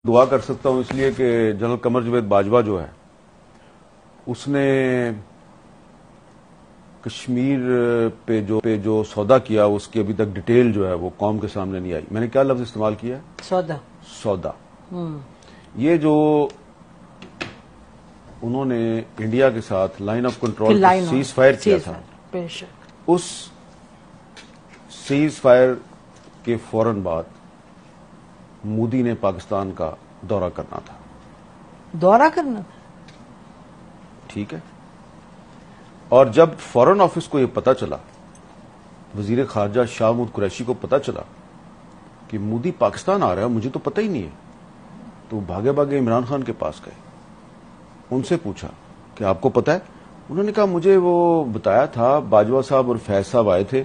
دعا کر سکتا ہوں اس لیے کہ جنرل قمر جاوید باجوہ جو ہے اس نے کشمیر پہ جو سودا کیا اس کی ابھی تک ڈیٹیل جو ہے وہ قوم کے سامنے نہیں آئی. میں نے کیا لفظ استعمال کیا ہے؟ سودا. یہ جو انہوں نے انڈیا کے ساتھ line of control cease fire کیا تھا، اس سیز فائر کے فوراً بعد مودی نے پاکستان کا دورہ کرنا تھا. ٹھیک ہے. اور جب فورن آفس کو یہ پتا چلا، وزیر خارجہ شاہ محمود قریشی کو پتا چلا کہ مودی پاکستان آ رہا ہے، مجھے تو پتہ ہی نہیں ہے، تو بھاگے بھاگے عمران خان کے پاس گئے. ان سے پوچھا کہ آپ کو پتا ہے؟ انہوں نے کہا مجھے وہ بتایا تھا، باجوہ صاحب اور فیض صاحب آئے تھے،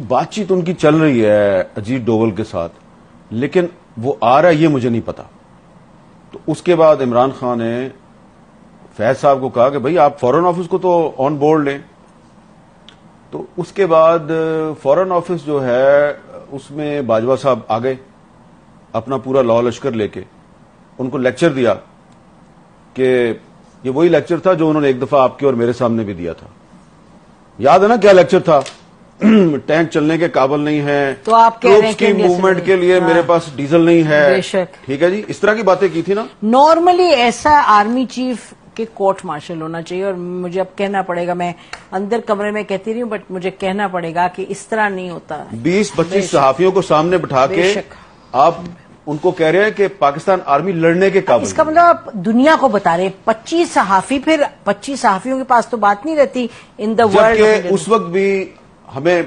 بات چیت ان کی چل رہی ہے اجیت ڈوول کے ساتھ، لیکن وہ آ رہا ہے یہ مجھے نہیں پتا. تو اس کے بعد عمران خان نے فیض صاحب کو کہا کہ بھئی آپ فورن آفس کو تو آن بورڈ لیں. تو اس کے بعد فورن آفس جو ہے اس میں باجوہ صاحب آ گئے اپنا پورا لاؤ لشکر لے کے. ان کو لیکچر دیا کہ یہ وہی لیکچر تھا جو انہوں نے ایک دفعہ آپ کے اور میرے سامنے بھی دیا تھا. یاد ہے نا کیا لیکچر تھا؟ ٹینک چلنے کے قابل نہیں ہے، تو آپ کہہ رہے ہیں کی موومنٹ کے لیے میرے پاس ڈیزل نہیں ہے. بے شک. ٹھیک ہے جی، اس طرح کی باتیں کی تھی نا. نارملی ایسا آرمی چیف کے کورٹ مارشل ہونا چاہیے، اور مجھے اب کہنا پڑے گا، میں اندر کمرے میں کہتی رہی ہوں بٹ مجھے کہنا پڑے گا کہ اس طرح نہیں ہوتا. 20-25 صحافیوں کو سامنے بٹھا کے آپ ان کو کہہ رہے ہیں کہ پاکستان آرمی لڑنے کے قابل. اس کا مطلب آپ دنیا کو بتا رہے 25 صحافی، پھر 25 صحافیوں کے پاس تو بات نہیں رہتی ان دا ورلڈ. جبکہ اس وقت بھی ہمیں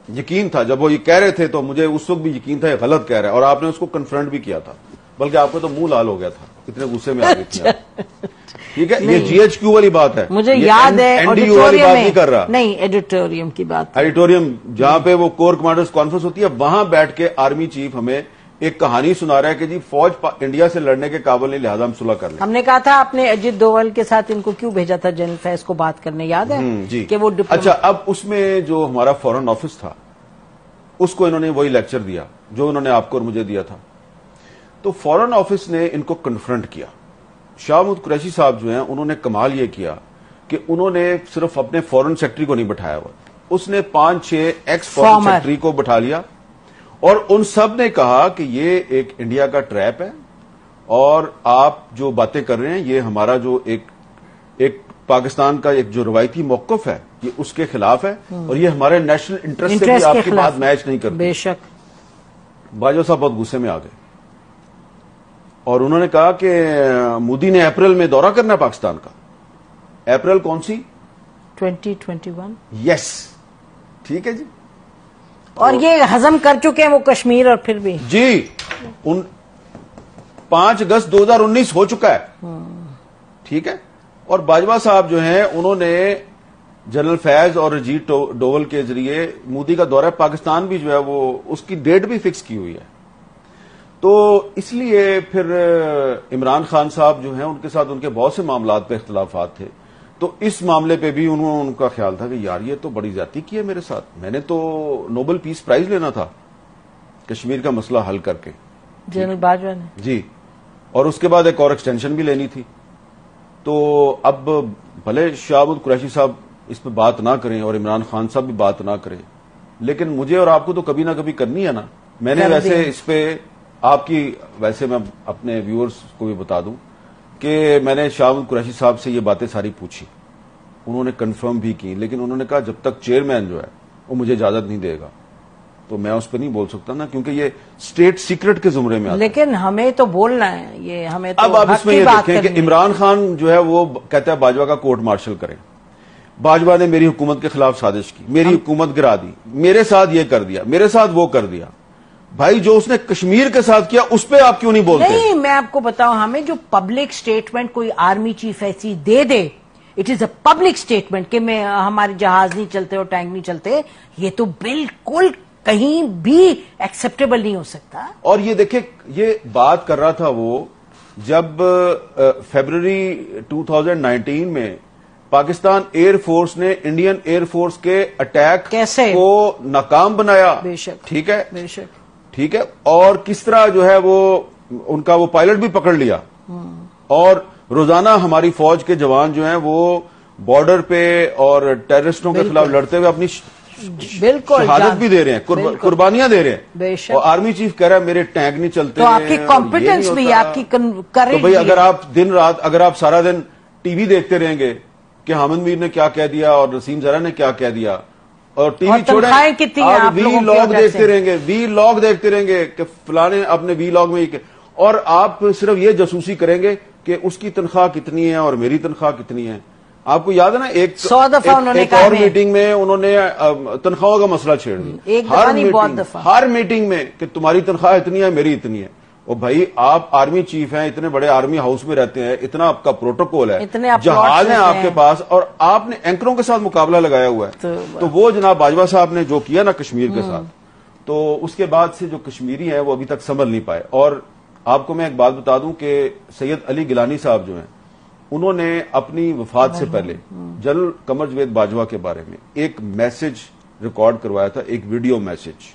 یقین تھا، جب وہ یہ کہہ رہے تھے تو مجھے اس وقت بھی یقین تھا یہ غلط کہہ رہا ہے، اور آپ نے اس کو کنفرنٹ بھی کیا تھا، بلکہ آپ کو تو منہ لال ہو گیا تھا، اتنے غصے میں آ گئی تھی. ٹھیک ہے، یہ جی ایچ کیو والی بات ہے، مجھے یاد ہے ایڈیٹوریم کی بات، ایڈیٹوریم جہاں پہ وہ کور کمانڈرز کانفرنس ہوتی ہے، وہاں بیٹھ کے آرمی چیف ہمیں ایک کہانی سنا رہا ہے کہ جی فوج انڈیا سے لڑنے کے قابل نہیں، لہذا ہم صلح کر لیں. ہم نے کہا تھا آپ نے اجیت ڈوول کے ساتھ ان کو کیوں بھیجا تھا جنرل فیض کو بات کرنے، یاد ہے جی کہ وہ اچھا. اب اس میں جو ہمارا فورن آفس تھا اس کو انہوں نے وہی لیکچر دیا جو انہوں نے آپ کو اور مجھے دیا تھا. تو فورن آفس نے ان کو کنفرنٹ کیا. شاہ محمود قریشی صاحب جو ہیں انہوں نے کمال یہ کیا کہ انہوں نے صرف اپنے فورن سیکٹری کو نہیں بٹھایا ہوا، اس نے 5-6 ایکس فورن سیکٹری کو بٹھا لیا، اور ان سب نے کہا کہ یہ ایک انڈیا کا ٹریپ ہے، اور آپ جو باتیں کر رہے ہیں یہ ہمارا جو ایک پاکستان کا ایک جو روایتی موقف ہے یہ اس کے خلاف ہے، اور یہ ہمارے نیشنل انٹرسٹ سے بھی آپ کی بات میچ نہیں کرتی. بے شک. باجوہ صاحب بہت غصے میں آ گئے، اور انہوں نے کہا کہ مودی نے اپریل میں دورہ کرنا ہے پاکستان کا. اپریل کون سی؟ 2021. یس. ٹھیک ہے جی. اور یہ ہضم کر چکے ہیں وہ کشمیر، اور پھر بھی جی 5 اگست 2019 ہو چکا ہے. ٹھیک ہے. اور باجوہ صاحب جو ہیں انہوں نے جنرل فیض اور اجیت ڈوول کے ذریعے مودی کا دورہ پاکستان بھی جو ہے وہ اس کی ڈیٹ بھی فکس کی ہوئی ہے. تو اس لیے پھر عمران خان صاحب جو ہیں ان کے ساتھ ان کے بہت سے معاملات پہ اختلافات تھے، تو اس معاملے پہ بھی ان کا خیال تھا کہ یار یہ تو بڑی زیادتی کی ہے میرے ساتھ، میں نے تو نوبل پیس پرائز لینا تھا کشمیر کا مسئلہ حل کر کے. جنرل باجوہ نے جی، اور اس کے بعد ایک اور ایکسٹینشن بھی لینی تھی. تو اب بھلے شاہ محمود قریشی صاحب اس پہ بات نہ کریں اور عمران خان صاحب بھی بات نہ کریں، لیکن مجھے اور آپ کو تو کبھی نہ کبھی کرنی ہے نا. میں نے ویسے اس پہ آپ کی ویسے میں اپنے ویورز کو بھی بتا دوں کہ میں نے شاہ محمود قریشی صاحب سے یہ باتیں ساری پوچھی، انہوں نے کنفرم بھی کی، لیکن انہوں نے کہا جب تک چیئرمین جو ہے وہ مجھے اجازت نہیں دے گا تو میں اس پہ نہیں بول سکتا نا، کیونکہ یہ اسٹیٹ سیکرٹ کے زمرے میں آتا ہے. لیکن ہمیں تو بولنا ہے، یہ ہمیں تو اب آپ اس میں یہ دیکھیں کہ عمران خان جو ہے وہ کہتا ہے باجوہ کا کورٹ مارشل کریں. باجوہ نے میری حکومت کے خلاف سازش کی، میری حکومت گرا دی، میرے ساتھ یہ کر دیا، میرے ساتھ وہ کر دیا. بھائی جو اس نے کشمیر کے ساتھ کیا اس پہ آپ کیوں نہیں بولتے؟ نہیں، میں آپ کو بتاؤں، ہمیں جو پبلک سٹیٹمنٹ کوئی آرمی چیف ایسی دے دے، it is a public statement کہ میں ہمارے جہاز نہیں چلتے اور ٹینک نہیں چلتے، یہ تو بالکل کہیں بھی ایکسپٹیبل نہیں ہو سکتا. اور یہ دیکھیں یہ بات کر رہا تھا وہ جب فیبروری 2019 میں پاکستان ایئر فورس نے انڈین ایئر فورس کے اٹیک کو ناکام بنایا. بے شک. ٹھیک ہے. بے شک. ٹھیک ہے. اور کس طرح جو ہے وہ ان کا وہ پائلٹ بھی پکڑ لیا، اور روزانہ ہماری فوج کے جوان جو ہیں وہ بارڈر پہ اور ٹیررسٹوں کے خلاف لڑتے ہوئے اپنی بالکل شہادت بھی دے رہے ہیں، قربانیاں دے رہے ہیں، اور آرمی چیف کہہ رہا ہے میرے ٹینک نہیں چلتے، تو آپ کی کمپیٹنس بھی، آپ کی تو بھائی اگر آپ دن رات، اگر آپ سارا دن ٹی وی دیکھتے رہیں گے کہ حامد میر نے کیا کہہ دیا اور نسیم زرہ نے کیا کہہ دیا، اور ٹی وی چھوڑیں آپ وی لاگ دیکھتے رہیں گے، وی لاگ دیکھتے رہیں گے کہ فلانے اپنے وی لاگ میں، اور آپ صرف یہ جاسوسی کریں گے کہ اس کی تنخواہ کتنی ہے اور میری تنخواہ کتنی ہے. آپ کو یاد ہے نا ایک اور میٹنگ میں انہوں نے تنخواہوں کا مسئلہ چھیڑ دیا ہر میٹنگ میں کہ تمہاری تنخواہ اتنی ہے میری اتنی ہے. اور بھائی آپ آرمی چیف ہیں، اتنے بڑے آرمی ہاؤس میں رہتے ہیں، اتنا آپ کا پروٹوکول ہے، جہاز ہیں آپ کے پاس، اور آپ نے اینکروں کے ساتھ مقابلہ لگایا ہوا ہے. تو وہ جناب باجوہ صاحب نے جو کیا نا کشمیر کے ساتھ، تو اس کے بعد سے جو کشمیری ہیں وہ ابھی تک سنبھل نہیں پائے. اور آپ کو میں ایک بات بتا دوں کہ سید علی گیلانی صاحب جو ہیں، انہوں نے اپنی وفات سے پہلے جنرل قمر جاوید باجوہ کے بارے میں ایک میسج ریکارڈ کروایا تھا، ایک ویڈیو میسج.